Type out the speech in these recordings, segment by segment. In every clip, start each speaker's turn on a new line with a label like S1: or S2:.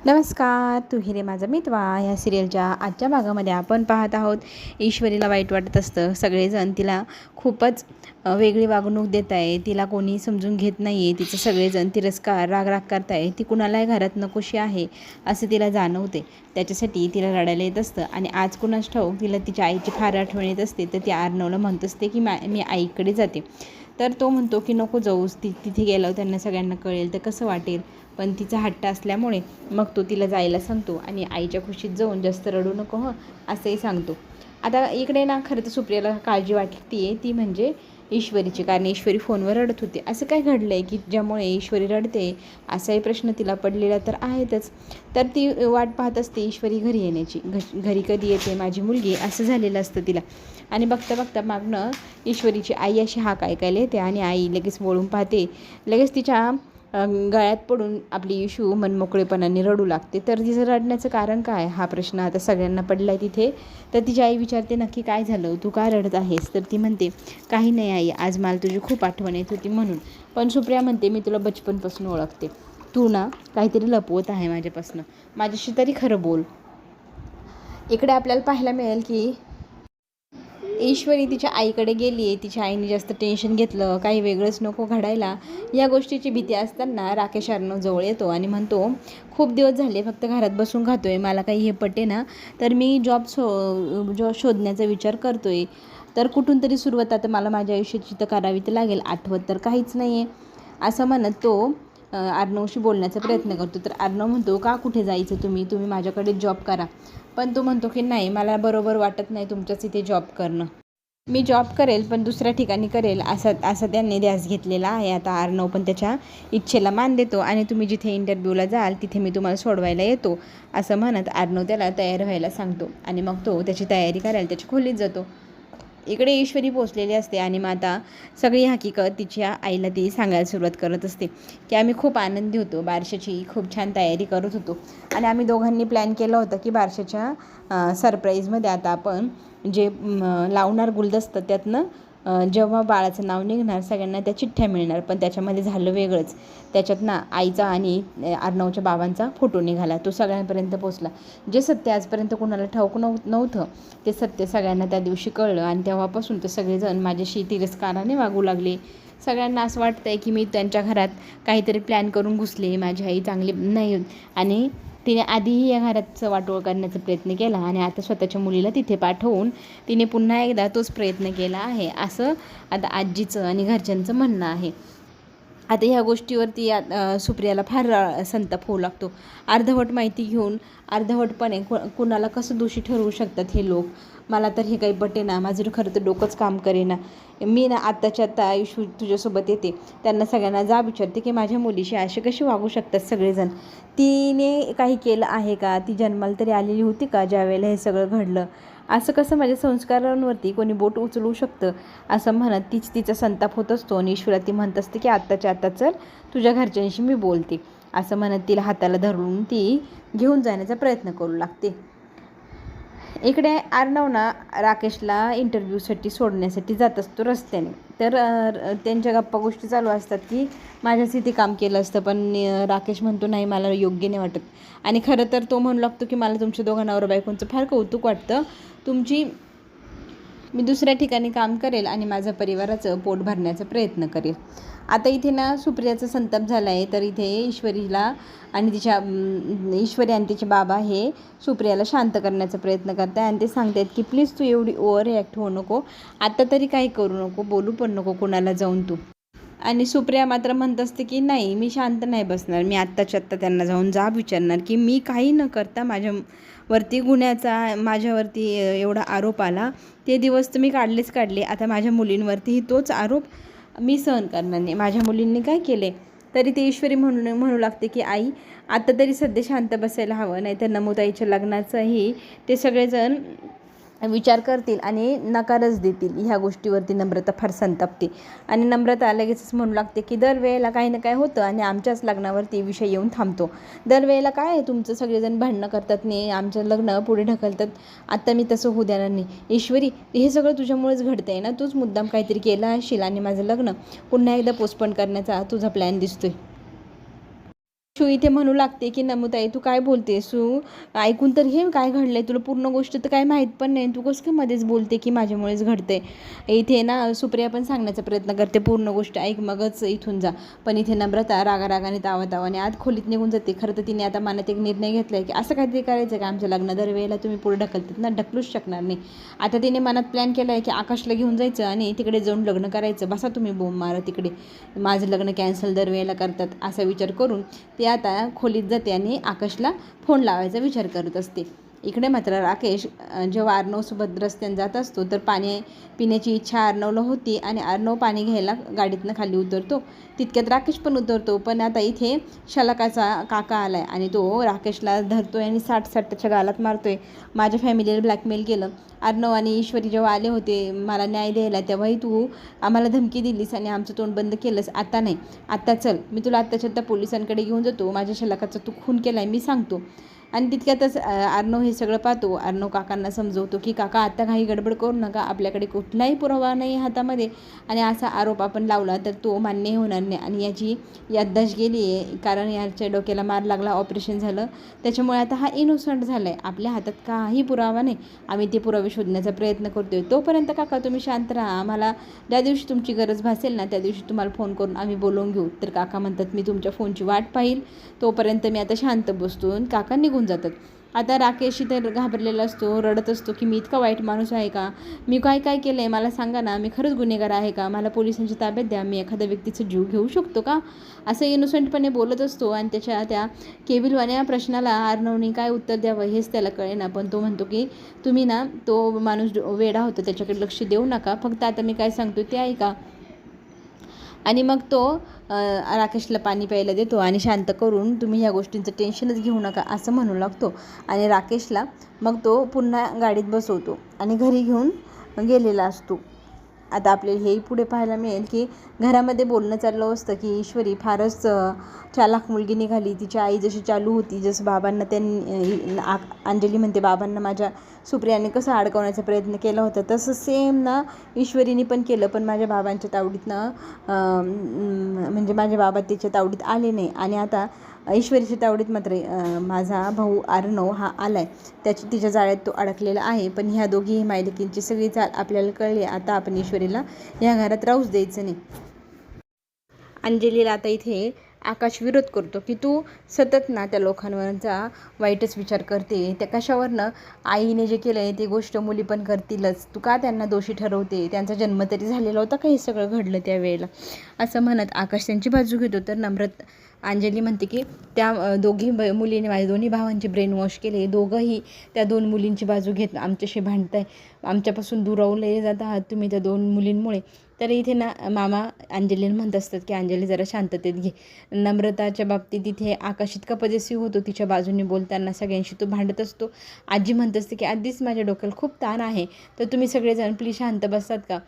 S1: नमस्कार, तू हिरे माझा मितवा ह्या सिरियलच्या आजच्या भागामध्ये आपण पाहत आहोत. ईश्वरीला वाईट वाटत असतं. सगळेजण तिला खूपच वेगळी वागणूक देत आहे. तिला कोणी समजून घेत नाही आहे. तिचं सगळेजण तिरस्कार राग करत आहे. ती कुणालाही घरात नकोशी आहे असं तिला जाणवते. त्याच्यासाठी तिला रडायला येत असतं. आणि आज कुणास ठाऊक तिला तिच्या आईची फार आठवण येत असते. तर ती आर्नवला म्हणत असते की मी आईकडे जाते. तर तो म्हणतो की नको जाऊस, तिथे गेल्यावर त्यांना सगळ्यांना कळेल तर कसं वाटेल. पण तिचा हट्ट असल्यामुळे मग तो तिला जायला सांगतो आणि आईच्या खुशीत जाऊन जास्त रडू नको असंही सांगतो. आता इकडे ना खरं तर सुप्रियाला काळजी वाटते ती म्हणजे ईश्वरीची, कारण ईश्वरी फोनवर रडत होते. असं काय घडलं आहे की ज्यामुळे ईश्वरी रडते, असाही प्रश्न तिला पडलेला तर आहेतच. तर ती वाट पाहत असते ईश्वरी घरी येण्याची. घरी कधी येते माझी मुलगी असं झालेलं असतं तिला. आणि बघता बघता मागणं ईश्वरीची आई अशी हाक ऐकायला येते आणि आई लगेच वळून पाहते. लगेच तिच्या गळ्यात पडून आपली इशू मनमोकळेपणाने रडू लागते. तर तिचं रडण्याचं कारण काय हा प्रश्न आता सगळ्यांना पडला आहे तिथे. तर तिची आई विचारते नक्की काय झालं, तू का रडत आहेस. तर ती म्हणते काही नाही आई, आज मला तुझी खूप आठवण येत होती म्हणून. पण सुप्रिया म्हणते मी तुला बचपनपासून ओळखते, तू ना काहीतरी लपवत आहे माझ्यापासून, माझ्याशी तरी खरं बोल. इकडे आपल्याला पाहायला मिळेल की ईश्वरी तिच्या आईकडे गेली आहे. तिच्या आईने जास्त टेन्शन घेतलं, काही वेगळंच नको घडायला, या गोष्टीची भीती असताना राकेश अर्णव जवळ येतो आणि म्हणतो खूप दिवस झाले फक्त घरात बसून खातोय, मला काही हे पटे ना, तर मी जॉब शोधण्याचा विचार करतोय. तर कुठून तरी सुरुवात आता मला माझ्या आयुष्याची तर करावी तर लागेल, आठवत तर काहीच नाही आहे असं म्हणत तो अर्णवशी बोलण्याचा प्रयत्न करतो. तर अर्णव म्हणतो का कुठे जायचं तुम्ही माझ्याकडे जॉब करा. पण तो म्हणतो की नाही, मला बरोबर वाटत नाही तुमच्याच इथे जॉब करणं. मी जॉब करेल पण दुसऱ्या ठिकाणी करेल असं त्यांनी ध्यास घेतलेला आहे. आता अर्णव पण त्याच्या इच्छेला मान देतो आणि तुम्ही जिथे इंटरव्ह्यूला जाल तिथे मी तुम्हाला सोडवायला येतो असं म्हणत अर्णव त्याला तयार व्हायला सांगतो. आणि मग तो त्याची तयारी करायला त्याच्या खोलीत जातो. इकडे ईश्वरी पोचलेली असते आणि मग आता सगळी हकीकत तिच्या आईला ती सांगायला सुरुवात करत असते की आम्ही खूप आनंदी होतो, बारशाची खूप छान तयारी करत होतो आणि आम्ही दोघांनी प्लॅन केलं होतं की बारशाच्या सरप्राईजमध्ये आता आपण जे लावणार गुलदस्तं त्यातनं जेव्हा बाळाचं नाव निघणार सगळ्यांना त्या चिठ्ठ्या मिळणार. पण त्याच्यामध्ये झालं वेगळंच. त्याच्यात ना आईचा आणि अर्णवच्या बाबांचा फोटो निघाला. तो सगळ्यांपर्यंत पोचला. जे सत्य आजपर्यंत कोणाला ठाऊक नव्हतं ते सत्य सगळ्यांना त्या दिवशी कळलं आणि तेव्हापासून तर सगळेजण माझ्याशी तिरस्काराने वागू लागले. सगळ्यांना असं वाटतंय की मी त्यांच्या घरात काहीतरी प्लॅन करून घुसले, माझी आई चांगली नाही आणि तिने आधीही या घराचं वाटोळ करण्याचा प्रयत्न केला आणि आता स्वतःच्या मुलीला तिथे पाठवून तिने पुन्हा एकदा तोच प्रयत्न केला आहे असं आता आजीचं आणि घरच्यांचं म्हणणं आहे. आता ह्या गोष्टीवरती सुप्रियाला फार संताप होऊ लागतो. अर्धवट माहिती घेऊन अर्धवटपणे कुणाला कसं दोषी ठरवू शकतात हे लोक. मला तर हे काही पटेना, माझं खरं तर डोकंच काम करेना. मी ना आत्ताच्या आत्ता आयुष्य तुझ्यासोबत येते, त्यांना सगळ्यांना जा विचारते की माझ्या मुलीशी असे कसे वागू शकतात सगळेजण. तिने काही केलं आहे का, ती जन्माला तरी आलेली होती का ज्या वेळेला हे सगळं घडलं. असं कसं माझ्या संस्कारांवरती कोणी बोट उचलू शकतं असं म्हणत तिचा संताप होत असतो. आणि ईश्वरा ती म्हणत असते की आत्ताच्या आत्ता चल तुझ्या घरच्यांशी मी बोलते असं म्हणत तिला हाताला धरून ती घेऊन जाण्याचा प्रयत्न करू लागते. इकडे अर्णव ना राकेशला इंटरव्ह्यूसाठी सोडण्यासाठी जात असतो रस्त्याने. तर त्यांच्या गप्पा गोष्टी चालू असतात की माझ्याच इथे काम केलं असतं, पण राकेश म्हणतो नाही मला योग्य नाही वाटत. आणि खरं तर तो म्हणू लागतो की मला तुमच्या दोघांना बायकोंचं फार कौतुक वाटतं, मी दुसऱ्या ठिकाणी काम करेल आणि माझं परिवाराचं पोट भरण्याचा प्रयत्न करेल. आता इथे ना सुप्रियाचा संताप झाला आहे. तर इथे ईश्वरीला आणि ईश्वरी आणि तिचे बाबा हे सुप्रियाला शांत करण्याचा प्रयत्न करत आहे आणि ते सांगत आहेत की प्लीज तू एवढी ओव्हर रिॲक्ट होऊ नको, आता तरी काही करू नको, बोलू पण नको कोणाला जाऊन तू. आणि सुप्रिया मात्र म्हणत असते की नाही मी शांत नाही बसणार, मी आत्ताच्या आत्ता त्यांना जाऊन जाब विचारणार की मी काही न करता माझ्यावरती गुन्ह्याचा माझ्यावरती एवढा आरोप आला, ते दिवस तर मी काढले. आता माझ्या मुलींवरतीही तोच आरोप मी सहन करणार नाही. माझ्या मुलींनी काय केले. तरी ते ईश्वरी म्हणू लागते की आई आता तरी सध्या शांत बसायला हवं, नाही तर नमुताईच्या लग्नाचंही ते सगळेजण विचार करतील आणि नकारच देतील. ह्या गोष्टीवरती नम्रता फार संतापते आणि नम्रता लगेचच म्हणू लागते की दरवेळेला काही ना काय होतं आणि आमच्याच लग्नावरती विषय येऊन थांबतो. दरवेळेला काय आहे तुमचं, सगळेजण भांडणं करतात नाही आमचं लग्न पुढे ढकलतात, आता मी तसं होऊ देणार नाही. ईश्वरी हे सगळं तुझ्यामुळेच घडतं आहे ना, तूच मुद्दाम काहीतरी केलं असशील आणि माझं लग्न पुन्हा एकदा पोस्टपोन करण्याचा तुझा प्लॅन दिसतोय. तू इथे म्हणू लागते की नमुताई तू काय बोलतेस, तू ऐकून तर घे काय घडलंय, तुला पूर्ण गोष्ट तर काय माहीत पण नाही, तू कसं काय मध्येच बोलते की माझ्यामुळेच घडते. इथे ना सुप्रिया पण सांगण्याचा प्रयत्न करते पूर्ण गोष्ट ऐक मगच इथून जा, पण इथे नम्रता रागारागाने तावातावाने आत खोलीत निघून जाते. खरं तर तिने आता मनात एक निर्णय घेतला आहे की असं काहीतरी करायचं का आमच्या लग्न दरवेळेला तुम्ही पुढे ढकलतात ना, ढकलूच शकणार नाही. आता तिने मनात प्लॅन केला आहे की आकाशला घेऊन जायचं आणि तिकडे जाऊन लग्न करायचं, बसा तुम्ही बोंब मारा तिकडे, माझं लग्न कॅन्सल दरवेळेला करतात असा विचार करून ती आता खोलीत जाते आणि आकाशला फोन लावायचा विचार करत असते. इकडे मात्र राकेश जेव्हा अर्णवसोबत रस्त्याने जात असतो तर पाणी पिण्याची इच्छा अर्णवला होती आणि अर्णव पाणी घ्यायला गाडीतनं खाली उतरतो. तितक्यात राकेश पण उतरतो, पण आता इथे शलाकाचा काका आलाय आणि तो राकेशला धरतोय आणि 60 त्याच्या गालात मारतोय. माझ्या फॅमिलीला ब्लॅकमेल केलं. अर्णव आणि ईश्वरी जेव्हा आले होते मला न्याय द्यायला तेव्हाही तू आम्हाला धमकी दिलीस आणि आमचं तोंड बंद केलंस. आता नाही, आता चल मी तुला आत्ताच्या आत्ता पोलिसांकडे घेऊन जातो, माझ्या शलाकाचा तू खून केला आहे मी सांगतो. आणि तितक्यातच अर्णव हे सगळं पाहतो. अर्णव काकांना समजवतो की काका आता काही गडबड करू नका, आपल्याकडे कुठलाही पुरावा नाही हातामध्ये आणि असा आरोप आपण लावला तर तो मान्य होणार नाही आणि याची याददाश्त गेली आहे, कारण याच्या डोक्याला मार लागला, ऑपरेशन झालं, त्याच्यामुळे आता हा इनोसंट झाला आहे, आपल्या हातात काही पुरावा नाही, आम्ही ते पुरावे शोधण्याचा प्रयत्न करतोय. तोपर्यंत काका तुम्ही शांत राहा, आम्हाला ज्या दिवशी तुमची गरज भासेल ना त्या दिवशी तुम्हाला फोन करून आम्ही बोलवून घेऊ. तर काका म्हणतात मी तुमच्या फोनची वाट पाहील, तोपर्यंत मी आता शांत बसतो. काका निघून जातात. आता राकेश तर घाबरलेला असतो, रडत असतो की मी इतका वाईट माणूस आहे का, मी काय काय केलं आहे मला सांगा ना, मी खरंच गुन्हेगार आहे का, मला पोलिसांची ताब्यात द्या, मी एखाद्या व्यक्तीचा जीव घेऊ शकतो का, असं इनोसंटपणे बोलत असतो. आणि त्याच्या त्या केबिलवाल्या प्रश्नाला अर्णवने काय उत्तर द्यावं हेच त्याला कळेना, पण तो म्हणतो की तुम्ही ना तो माणूस वेडा होता त्याच्याकडे लक्ष देऊ नका, फक्त आता मी काय सांगतो ते ऐका. आणि मग तो राकेशला पाणी प्यायला देतो आणि शांत करून तुम्ही ह्या गोष्टींचं टेन्शनच घेऊ नका असं म्हणू लागतो. आणि राकेशला मग तो पुन्हा गाडीत बसवतो आणि घरी घेऊन गेलेला असतो. आता आपल्याला हेही पुढे पाहायला मिळेल की घरामध्ये बोलणं चाललं असतं की ईश्वरी फारच चालाख मुलगी निघाली, तिची आई जशी चालू होती, जसं बाबांना त्यांनी अंजली म्हणते बाबांना माझ्या सुप्रियाने कसं अडकवण्याचा प्रयत्न केला होता तसं सेम ना ईश्वरीने पण केलं, पण माझ्या बाबांच्या तावडीतनं म्हणजे माझे बाबा तिच्या तावडीत आले नाही. आणि आता ईश्वरीच्या तावडीत मात्र माझा भाऊ अर्णव हा आलाय, तिच्या जाळ्यात तो अडकलेला आहे. पण ह्या दोघीही मायलेकींची सगळी चाल आपल्याला कळली, आता आपण ईश्वरीला ह्या घरात राहूच द्यायचं नाही. अंजलीला आता इथे आकाश विरोध करतो की तू सतत ना त्या लोकांवरचा वाईटच विचार करते, त्या कशावरनं आईने जे केलं आहे ती गोष्ट मुली पण करतीलच, तू का त्यांना दोषी ठरवते, त्यांचा जन्म तरी झालेला होता का हे सगळं घडलं त्यावेळेला, असं म्हणत आकाश त्यांची बाजू घेतो. तर अंजली म्हणते की त्या दोघी मुलीने माझ्या दोन्ही भावांचे ब्रेन वॉश केले, दोघंही त्या 2 मुलींची बाजू घेत आमच्याशी भांडताय, आमच्यापासून दुरावले जात आहात तुम्ही त्या 2 मुलींमुळे. तर इथे ना मामा अंजलीला म्हणत असतात की अंजली जरा शांततेत घे. नम्रताच्या बाबतीत इथे आकाश इतका पजेसिव्ह होतो, तिच्या बाजूने बोलताना सगळ्यांशी तो भांडत असतो. आजी म्हणत असते की आधीच माझ्या डोक्याला खूप ताण आहे, तर तुम्ही सगळेजण प्लीज शांत बसतात का.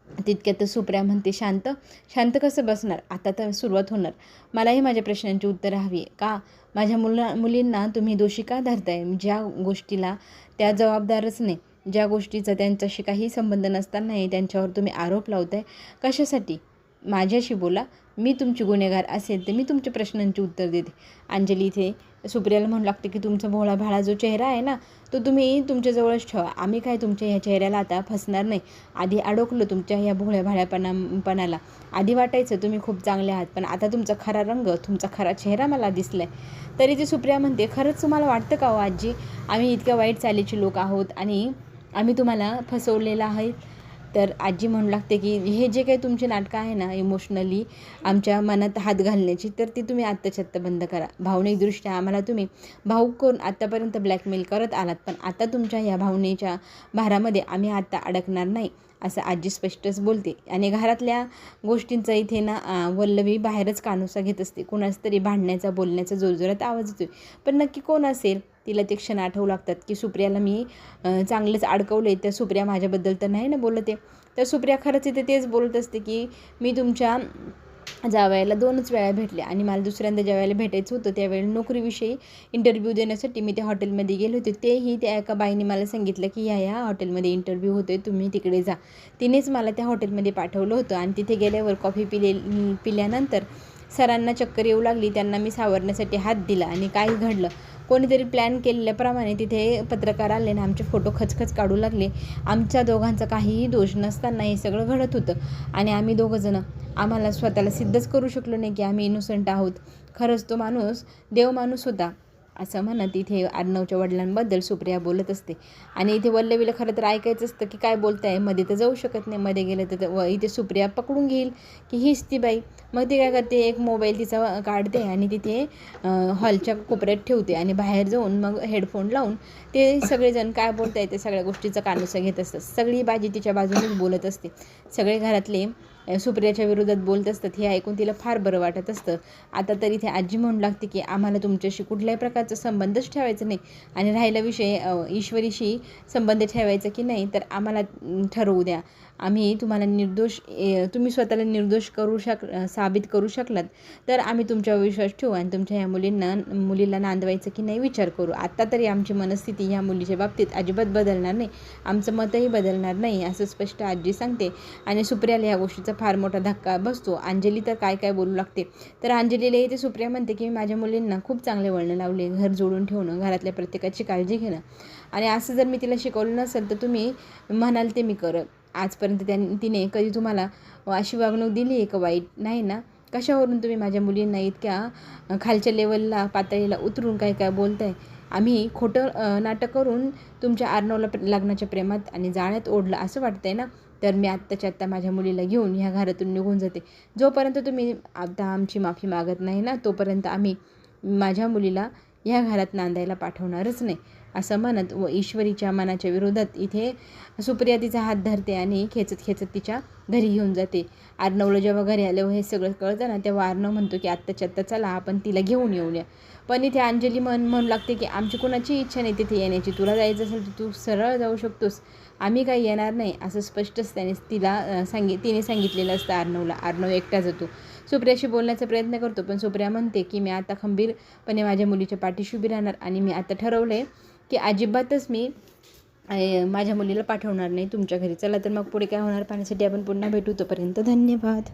S1: तितक्यात सुप्रिया म्हणते शांत शांत कसं बसणार, आता तर सुरुवात होणार, मलाही माझ्या प्रश्नांची उत्तरं हवी का, माझ्या मुलींना तुम्ही दोषी का धरताय, ज्या गोष्टीला त्या जबाबदारच नाही, ज्या गोष्टीचा त्यांच्याशी काही संबंध नसतानाही त्यांच्यावर तुम्ही आरोप लावताय, कशासाठी, माझ्याशी बोला, मी तुमची गुन्हेगार असेल तर मी तुमच्या प्रश्नांची उत्तर देते. अंजली इथे सुप्रियाला म्हणू लागते की तुमचा भोळा भाळा जो चेहरा आहे ना तो तुम्ही तुमच्याजवळच ठेवा, आम्ही काय तुमच्या ह्या चेहऱ्याला आता फसणार नाही, आधी अडकलो तुमच्या ह्या भोळ्या भाळ्यापणाला, आधी वाटायचं तुम्ही खूप चांगले आहात, पण आता तुमचा खरा रंग, तुमचा खरा चेहरा मला दिसला आहे. तरी ती सुप्रिया म्हणते खरंच तुम्हाला वाटतं का हो आजी, आम्ही इतक्या वाईट चालीचे लोक आहोत आणि आम्ही तुम्हाला फसवलेलं आहे. तर आजी म्हणू लागते की हे जे काही तुमची नाटकं आहे ना इमोशनली आमच्या मनात हात घालण्याची, तर ती तुम्ही आत्ताच्या आत्ता बंद करा. भावनिकदृष्ट्या आम्हाला तुम्ही भावूक करून आत्तापर्यंत ब्लॅकमेल करत आलात, पण आता तुमच्या ह्या भावनेच्या भारामध्ये आम्ही आत्ता अडकणार नाही, असं आजी स्पष्टच बोलते. आणि घरातल्या गोष्टींचा इथे ना वल्लवी बाहेरच कानोसा घेत असते, कोणाच तरी भांडण्याचा बोलण्याचा जोरजोरात आवाज येतोय, पण नक्की कोण असेल. तिला ते क्षण आठवू लागतात की सुप्रियाला मी चांगलंच अडकवलं आहे, तर सुप्रिया माझ्याबद्दल तर नाही ना बोलत आहे. तर सुप्रिया खरंच इथे तेच बोलत असते की मी तुमच्या जावयाला 2च वेळा भेटले आणि मला दुसऱ्यांदा ज्या वेळेला भेटायचं होतं त्यावेळेला नोकरीविषयी इंटरव्ह्यू देण्यासाठी मी त्या हॉटेलमध्ये गेले होते, तेही त्या एका बाईने मला सांगितलं की ह्या हॉटेलमध्ये इंटरव्ह्यू होतोय, तुम्ही तिकडे जा. तिनेच मला त्या हॉटेलमध्ये पाठवलं होतं आणि तिथे गेल्यावर कॉफी पिल्यानंतर सरांना चक्कर येऊ लागली. त्यांना मी सावरण्यासाठी हात दिला आणि काय घडलं, कोणीतरी प्लॅन केलेल्याप्रमाणे तिथे पत्रकार आले आणि आमचे फोटो खचखच काढू लागले. आमच्या दोघांचा काहीही दोष नसताना हे सगळं घडत होतं आणि आम्ही दोघंजणं आम्हाला स्वतःला सिद्धच करू शकलो नाही की आम्ही इनोसंट आहोत. खरंच तो माणूस देव माणूस होता, असं म्हणत इथे अर्णवच्या वडिलांबद्दल सुप्रिया बोलत असते. आणि इथे वल्लवीला खरं तर ऐकायचं असतं की काय बोलताय, मध्ये तर जाऊ शकत नाही, मध्ये गेलं तर इथे सुप्रिया पकडून घेईल की हीच ती बाई. मग ती काय करते, एक मोबाईल तिचा काढते आणि तिथे हॉलच्या कोपऱ्यात ठेवते आणि बाहेर जाऊन मग हेडफोन लावून ते सगळेजण काय बोलताय ते सगळ्या गोष्टीचा कानोसा घेत असतात. सगळी बाजी तिच्या बाजूनेच बोलत असते. सगळे घरातले सुप्रियाच्या विरोधात बोलत असतात. हे ऐकून तिला फार बरं वाटत असतं. आता तरी इथे आजी म्हणू लागते की आम्हाला तुमच्याशी कुठल्याही प्रकारचा संबंधच ठेवायचा नाही आणि राहिला विषय ईश्वरीशी संबंध ठेवायचा की नाही तर आम्हाला ठरवू द्या. आम्ही तुम्हाला तुम्ही स्वतःला निर्दोष साबित करू शकलात तर आम्ही तुमच्यावर विश्वास ठेवू आणि तुमच्या ह्या मुलीला नांदवायचं की नाही विचार करू. आत्ता तरी आमची मनस्थिती ह्या मुलीच्या बाबतीत अजिबात बदलणार नाही, आमचं मतही बदलणार नाही, असं स्पष्ट आजी सांगते. आणि सुप्रियाला ह्या गोष्टीचा फार मोठा धक्का बसतो. अंजली तर काय काय बोलू लागते. तर अंजलीला इथे सुप्रिया म्हणते की मी माझ्या मुलींना खूप चांगले वळण लावले, घर जोडून ठेवणं, घरातल्या प्रत्येकाची काळजी घेणं आणि असं जर मी तिला शिकवलं नसेल तर तुम्ही म्हणाल ते मी करत. आजपर्यंत तिने कधी तुम्हाला अशी वागणूक दिली आहे का वाईट? नाही ना. कशावरून तुम्ही माझ्या मुलींना इतक्या खालच्या लेवलला पातळीला उतरून काय काय बोलताय? आम्ही खोटं नाटक करून तुमच्या अर्णवला लग्नाच्या प्रेमात आणि जाळ्यात ओढलं असं वाटतंय ना. तर मी आत्ताच्या आत्ता माझ्या मुलीला घेऊन ह्या घरातून निघून जाते. जोपर्यंत तुम्ही आता आमची माफी मागत नाही ना तोपर्यंत आम्ही माझ्या मुलीला ह्या घरात नांदायला पाठवणारच नाही, असं म्हणत व ईश्वरीच्या मनाच्या विरोधात इथे सुप्रिया तिचा हात धरते आणि खेचत खेचत तिच्या घरी घेऊन जाते. अर्णवला जेव्हा घरी आलं हे सगळं कळतं ना तेव्हा अर्णव म्हणतो की आत्ताच्या आत्ता चला आपण तिला घेऊन येऊया. पण इथे अंजली म्हणू लागते की आमची कुणाची इच्छा नाही तिथे येण्याची, तुला जायचं असेल तर तू सरळ जाऊ शकतोस, आम्ही काही येणार नाही, असं स्पष्टच तिने सांगितलेलं असतं अर्णवला. अर्णव एकटा जातो. सुप्रियाशी बोलण्याचा प्रयत्न करतो पण सुप्रिया म्हणते की मी आता खंबीरपणे माझ्या मुलीच्या पाठीशी उभी राहणार आणि मी आता ठरवलं आहे की अजिबातच मी माझ्या मुलीला पाठवणार नाही तुमच्या घरी. चला तर मग पुढे काय होणार पाहण्यासाठी आपण पुन्हा भेटू. तोपर्यंत धन्यवाद.